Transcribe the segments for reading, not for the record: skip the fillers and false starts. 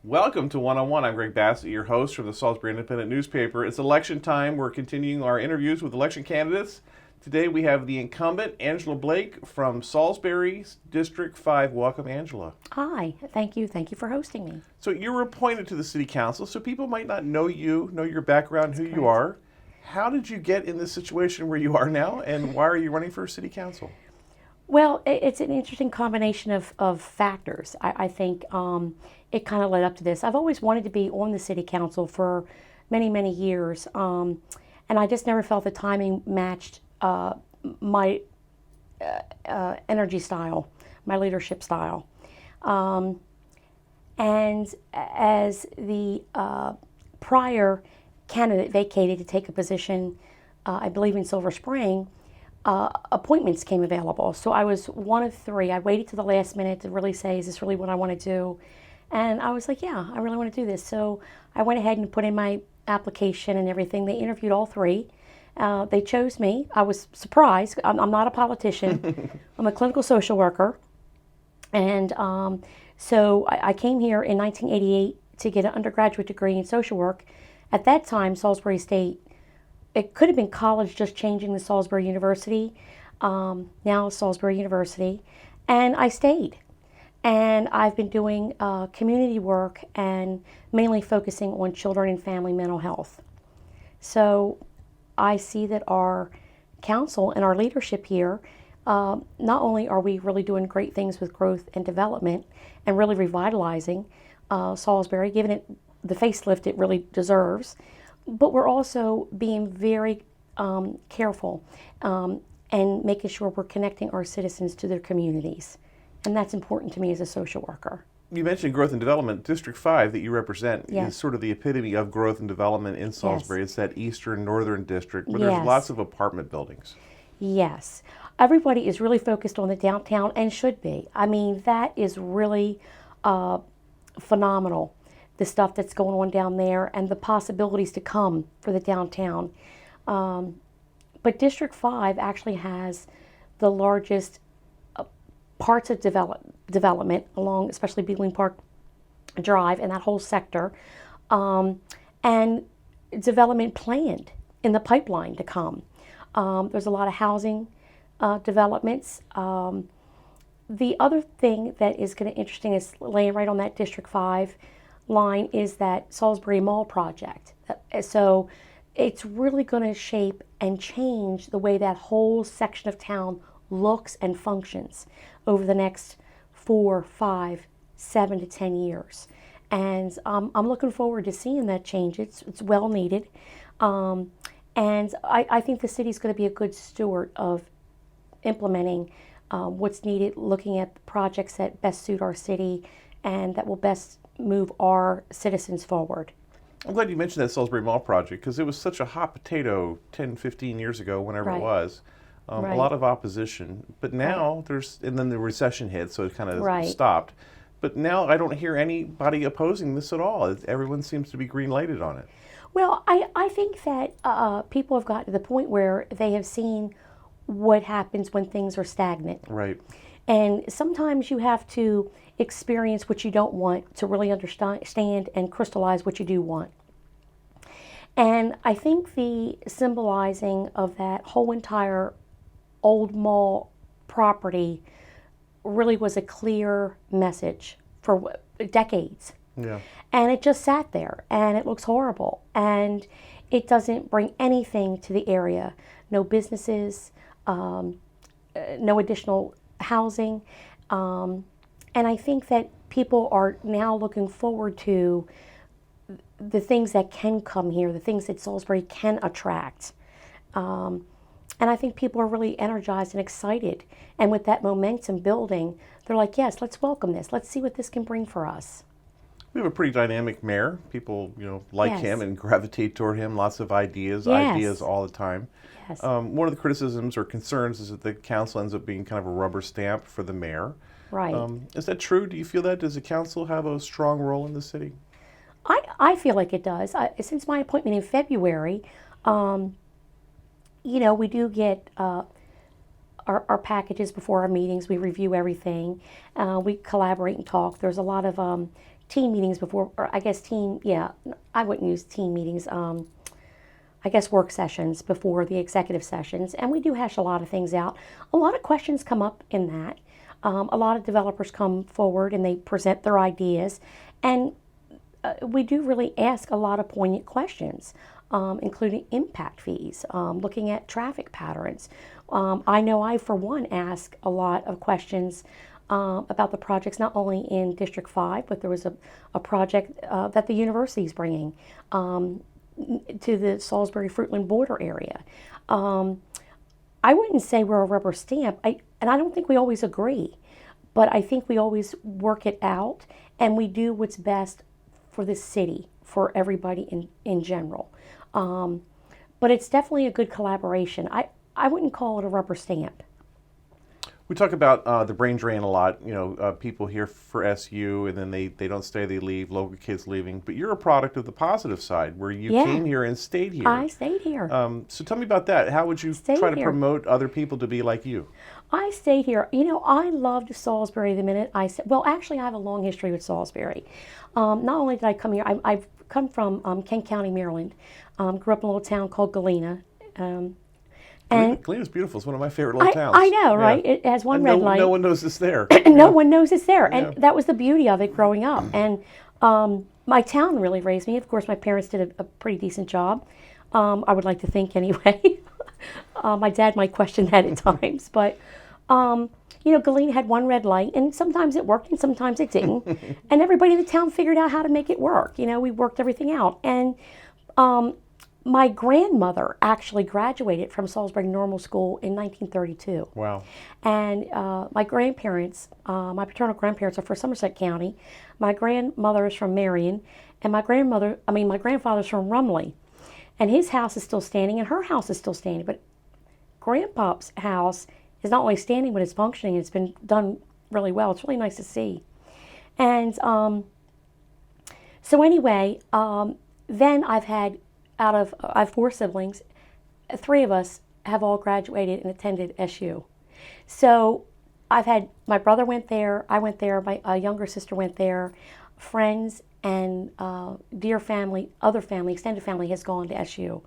Welcome to One-on-One. I'm Greg Bassett, your host from the Salisbury Independent newspaper. It's election time. We're continuing our interviews with election candidates. Today we have the incumbent, Angela Blake from Salisbury District 5. Welcome, Angela. Hi, thank you. Thank you for hosting me. So you were appointed to the city council, so people might not know you, know your background, who you are. How did you get in this situation where you are now, and why are you running for city council? Well, it's an interesting combination of factors. I think it kind of led up to this. I've always wanted to be on the city council for many, many years, and I just never felt the timing matched my energy style, my leadership style. And as the prior candidate vacated to take a position, I believe in Silver Spring, appointments came available. So I was one of three. I waited to the last minute to really say, is this really what I want to do? And I was like, yeah, I really want to do this. So I went ahead and put in my application and everything. They interviewed all three. They chose me. I was surprised. I'm not a politician. I'm a clinical social worker. And so I came here in 1988 to get an undergraduate degree in social work. At that time, Salisbury State, it could have been college just changing to Salisbury University, now Salisbury University, and I stayed. And I've been doing community work and mainly focusing on children and family mental health. So I see that our council and our leadership here, not only are we really doing great things with growth and development and really revitalizing Salisbury, giving it the facelift it really deserves, but we're also being very careful and making sure we're connecting our citizens to their communities. And that's important to me as a social worker. You mentioned growth and development. District 5 that you represent Yes. is sort of the epitome of growth and development in Salisbury. Yes. It's that eastern, northern district where Yes. there's lots of apartment buildings. Yes. Everybody is really focused on the downtown and should be. I mean, that is really phenomenal, the stuff that's going on down there and the possibilities to come for the downtown. But District 5 actually has the largest parts of development along, especially Beeling Park Drive and that whole sector, and development planned in the pipeline to come. There's a lot of housing developments. The other thing that is going to interesting is laying right on that District 5 line is that Salisbury Mall project. So it's really going to shape and change the way that whole section of town looks and functions over the next 4, 5, 7 to 10 years. And I'm looking forward to seeing that change. It's well needed. And I think the city's going to be a good steward of implementing what's needed, looking at projects that best suit our city and that will best move our citizens forward. I'm glad you mentioned that Salisbury Mall project because it was such a hot potato 10, 15 years ago, whenever it was. A lot of opposition, but now and then the recession hit, so it kind of stopped. But now I don't hear anybody opposing this at all. Everyone seems to be green-lighted on it. Well, I think that people have gotten to the point where they have seen what happens when things are stagnant. Right. And sometimes you have to experience what you don't want to really understand and crystallize what you do want. And I think the symbolizing of that whole entire old mall property really was a clear message for decades. Yeah. And it just sat there and it looks horrible and it doesn't bring anything to the area. No businesses, no additional housing. And I think that people are now looking forward to the things that can come here, the things that Salisbury can attract. And I think people are really energized and excited. And with that momentum building, they're like, yes, let's welcome this. Let's see what this can bring for us. We have a pretty dynamic mayor. People, like Yes. him and gravitate toward him. Lots of ideas Yes. all the time. Yes. One of the criticisms or concerns is that the council ends up being kind of a rubber stamp for the mayor. Right. Is that true? Do you feel that? Does the council have a strong role in the city? I feel like it does. Since my appointment in February, we do get our packages before our meetings. We review everything. We collaborate and talk. There's a lot of team meetings before, or I guess I wouldn't use team meetings. I guess work sessions before the executive sessions. And we do hash a lot of things out. A lot of questions come up in that. A lot of developers come forward and they present their ideas. And we do really ask a lot of poignant questions, including impact fees, looking at traffic patterns. I know I, for one, ask a lot of questions about the projects, not only in District 5, but there was a project that the university is bringing to the Salisbury-Fruitland border area. I wouldn't say we're a rubber stamp, and I don't think we always agree, but I think we always work it out, and we do what's best for the city, for everybody in general. But it's definitely a good collaboration. I wouldn't call it a rubber stamp. We talk about the brain drain a lot. People here for SU and then they don't stay, they leave, local kids leaving. But you're a product of the positive side where you came here and stayed here. I stayed here. So tell me about that. How would you try to promote other people to be like you? I stayed here. I loved Salisbury the minute actually I have a long history with Salisbury. Not only did I come here, I've come from Kent County, Maryland. Grew up in a little town called Galena. Galena's beautiful. It's one of my favorite little towns. I know, right? Yeah. It has one red light. No one knows it's there. No one knows it's there. And that was the beauty of it growing up. And my town really raised me. Of course, my parents did a pretty decent job. I would like to think anyway. My dad might question that at times. But, Galena had one red light. And sometimes it worked and sometimes it didn't. And everybody in the town figured out how to make it work. We worked everything out. And my grandmother actually graduated from Salisbury Normal School in 1932. Wow. And my grandparents, my paternal grandparents are from Somerset County. My grandmother is from Marion. And my grandfather's from Rumley. And his house is still standing and her house is still standing. But Grandpa's house is not only standing, but it's functioning. It's been done really well. It's really nice to see. And so anyway, then I have 4 siblings. 3 of us have all graduated and attended SU. So my brother went there, I went there, my younger sister went there, friends and dear family, other family, extended family has gone to SU.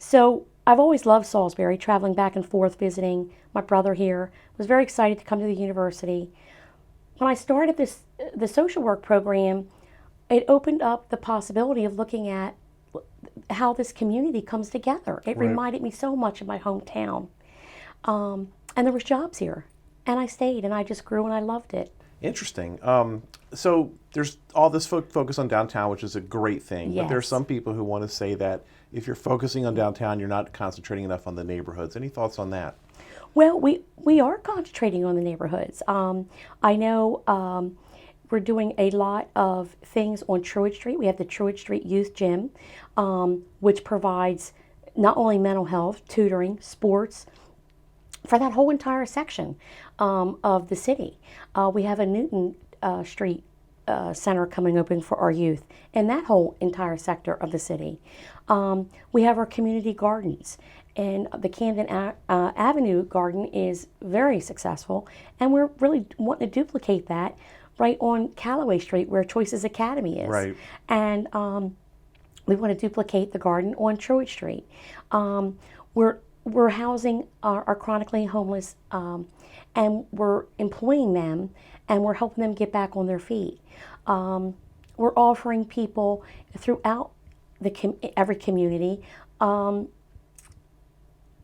So I've always loved Salisbury, traveling back and forth, visiting my brother here. Was very excited to come to the university. When I started the social work program, it opened up the possibility of looking at how this community comes together. It reminded me so much of my hometown. And there was jobs here. And I stayed and I just grew and I loved it. Interesting. So there's all this focus on downtown, which is a great thing. Yes. But there are some people who want to say that if you're focusing on downtown, you're not concentrating enough on the neighborhoods. Any thoughts on that? Well, we are concentrating on the neighborhoods. I know we're doing a lot of things on Truett Street. We have the Truett Street Youth Gym, which provides not only mental health, tutoring, sports, for that whole entire section of the city. We have a Newton Street center coming open for our youth in that whole entire sector of the city. We have our community gardens, and the Camden Avenue Garden is very successful, and we're really wanting to duplicate that right on Callaway Street where Choices Academy is. Right. And we want to duplicate the garden on Truett Street. We're housing our chronically homeless, and we're employing them, and we're helping them get back on their feet. We're offering people throughout every community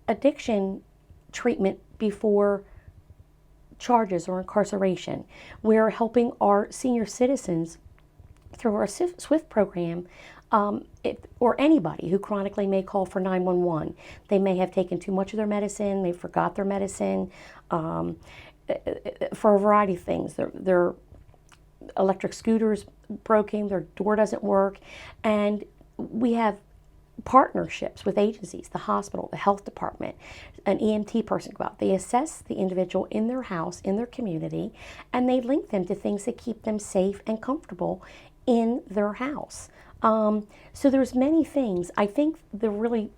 addiction treatment before charges or incarceration. We're helping our senior citizens through our SWIFT program, or anybody who chronically may call for 911. They may have taken too much of their medicine, they forgot their medicine, for a variety of things. Their electric scooter's broken, their door doesn't work, and we have partnerships with agencies, the hospital, the health department, an EMT person go out. They assess the individual in their house, in their community, and they link them to things that keep them safe and comfortable in their house. So there's many things. I think the really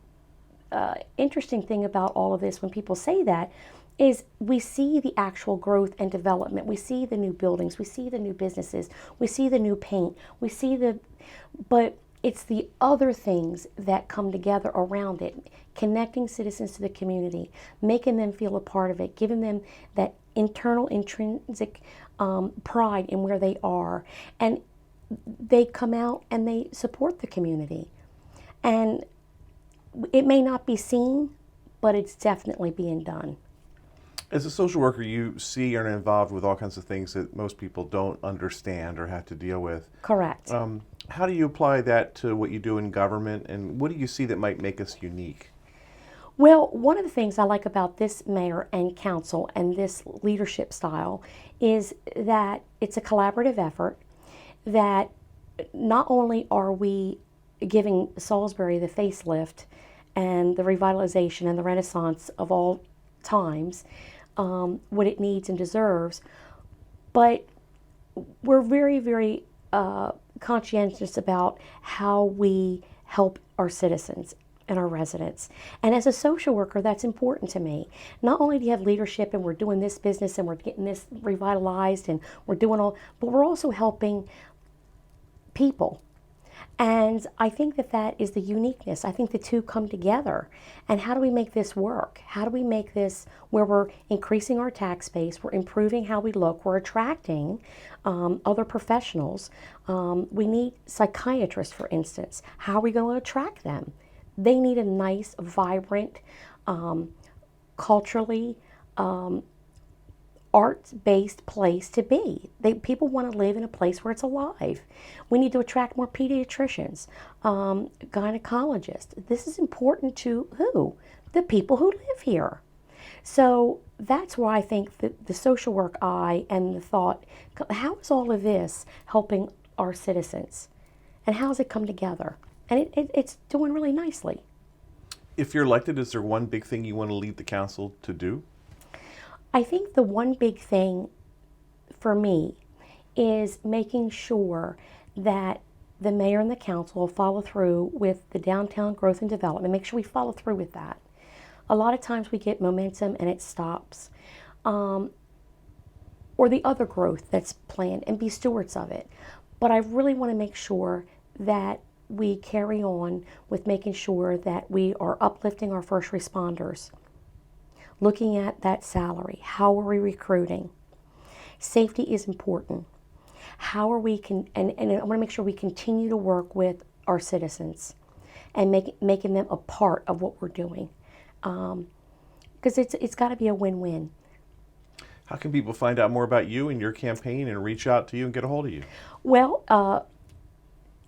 interesting thing about all of this, when people say that, is we see the actual growth and development. We see the new buildings, we see the new businesses, we see the new paint, but it's the other things that come together around it, connecting citizens to the community, making them feel a part of it, giving them that internal, intrinsic pride in where they are. And they come out and they support the community. And it may not be seen, but it's definitely being done. As a social worker, you see and are involved with all kinds of things that most people don't understand or have to deal with. Correct. How do you apply that to what you do in government, and what do you see that might make us unique? Well, one of the things I like about this mayor and council and this leadership style is that it's a collaborative effort, that not only are we giving Salisbury the facelift and the revitalization and the renaissance of all times, what it needs and deserves, but we're very, very conscientious about how we help our citizens and our residents. And as a social worker, that's important to me. Not only do you have leadership and we're doing this business and we're getting this revitalized and we're doing all, but we're also helping people. And I think that that is the uniqueness. I think the two come together. And how do we make this work? How do we make this where we're increasing our tax base, we're improving how we look, we're attracting other professionals. We need psychiatrists, for instance. How are we going to attract them? They need a nice, vibrant, culturally arts-based place to be. People want to live in a place where it's alive. We need to attract more pediatricians, gynecologists. This is important to who? The people who live here. So that's why I think that the social work eye and the thought, how is all of this helping our citizens? And how does it come together? And it's doing really nicely. If you're elected, is there one big thing you want to lead the council to do? I think the one big thing for me is making sure that the mayor and the council follow through with the downtown growth and development. Make sure we follow through with that. A lot of times we get momentum and it stops. Or the other growth that's planned, and be stewards of it. But I really want to make sure that we carry on with making sure that we are uplifting our first responders. Looking at that salary, how are we recruiting? Safety is important. How are we and I want to make sure we continue to work with our citizens and making them a part of what we're doing, because it's got to be a win-win. How can people find out more about you and your campaign and reach out to you and get a hold of you? Well,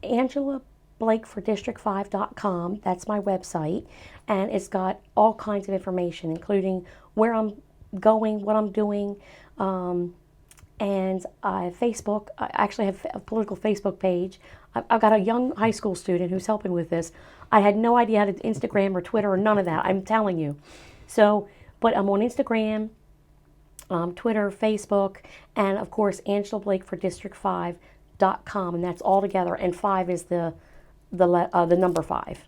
Angela Blake for District5.com. That's my website, and it's got all kinds of information, including where I'm going, what I'm doing, and Facebook. I actually have a political Facebook page. I've got a young high school student who's helping with this. I had no idea how to Instagram or Twitter or none of that, I'm telling you. So, but I'm on Instagram, Twitter, Facebook, and of course Angela Blake for District5.com, and that's all together. And 5 is the number 5.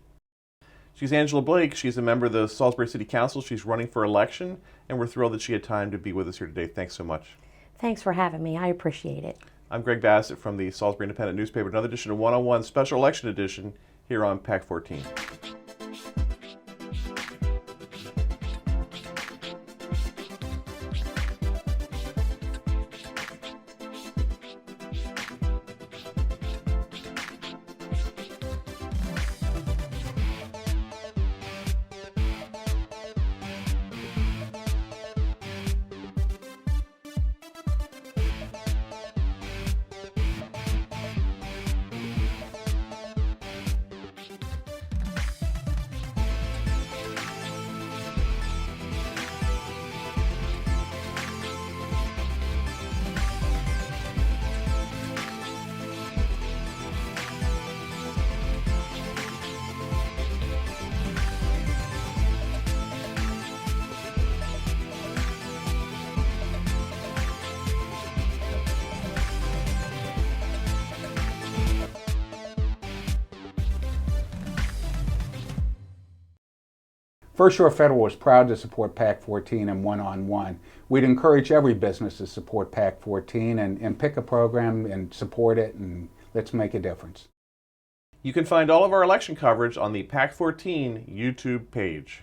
She's Angela Blake. She's a member of the Salisbury City Council. She's running for election, and we're thrilled that she had time to be with us here today. Thanks so much. Thanks for having me. I appreciate it. I'm Greg Bassett from the Salisbury Independent Newspaper. Another edition of One-on-One Special Election Edition here on PAC 14. First Shore Federal is proud to support PAC 14 and one-on-one. We'd encourage every business to support PAC 14 and pick a program and support it, and let's make a difference. You can find all of our election coverage on the PAC 14 YouTube page.